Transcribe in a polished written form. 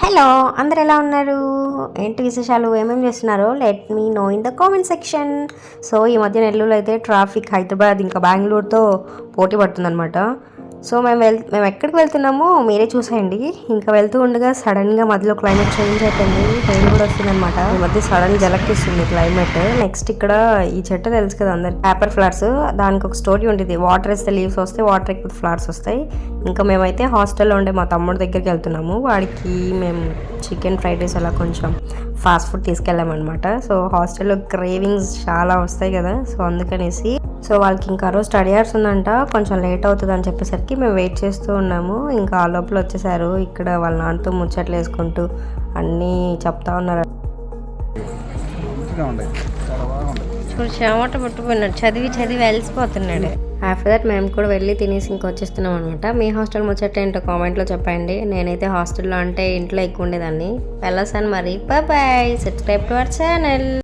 Hello అందరు ఎలా ఉన్నారు? ఏంటి విశేషాలు? ఏమేమి చేస్తున్నారు? Let me know in the comment section. So ఈ మధ్య నెల్లూరులో అయితే ట్రాఫిక్ హైదరాబాద్ ఇంకా బెంగళూరుతో పోటీ పడుతుందన్నమాట. సో మేము ఎక్కడికి వెళ్తున్నామో మీరే చూసేయండి. ఇంకా వెళ్తూ ఉండగా సడన్గా మధ్యలో క్లైమేట్ చేంజ్ అయిపోయింది. రెయిన్ కూడా వస్తుందన్నమాట. ఈ మధ్య సడన్ జలక్కిస్తుంది క్లైమేట్. నెక్స్ట్ ఇక్కడ ఈ చెట్టు తెలుసు కదా అందరు, పేపర్ ఫ్లవర్స్. దానికి ఒక స్టోరీ ఉంటుంది. వాటర్ వేస్తే లీవ్స్ వస్తాయి, వాటర్ ఎక్కితే ఫ్లవర్స్ వస్తాయి. ఇంకా మేమైతే హాస్టల్లో ఉండే మా తమ్ముడి దగ్గరికి వెళ్తున్నాము. వాడికి మేము చికెన్ ఫ్రైడ్ రైస్ అలా కొంచెం ఫాస్ట్ ఫుడ్ తీసుకెళ్ళామన్నమాట. సో హాస్టల్లో క్రేవింగ్స్ చాలా వస్తాయి కదా, సో అందుకనేసి సో వాళ్ళకి ఇంకా రోజు స్టడీ అవర్స్ ఉందంట, కొంచెం లేట్ అవుతుంది అని చెప్పేసరికి మేము వెయిట్ చేస్తూ ఉన్నాము. ఇంకా ఆ లోపల వచ్చేసారు. ఇక్కడ వాళ్ళ నాన్నతో ముచ్చట్లు వేసుకుంటూ అన్నీ చెప్తా ఉన్నారు. ఇప్పుడు చెమట పట్టుకున్నాడు, చదివి చదివి వెలిసిపోతున్నాడు. ఆఫ్టర్ దట్ మేము కూడా వెళ్ళి తినేసి ఇంకా వచ్చేస్తున్నాం అనమాట. మీ హాస్టల్ ముచ్చట ఏంటో కామెంట్లో చెప్పండి. నేనైతే హాస్టల్లో అంటే ఇంట్లో ఎక్కువ ఉండేదాన్ని. వెళ్ళసాను మరి. Bye, subscribe to our channel.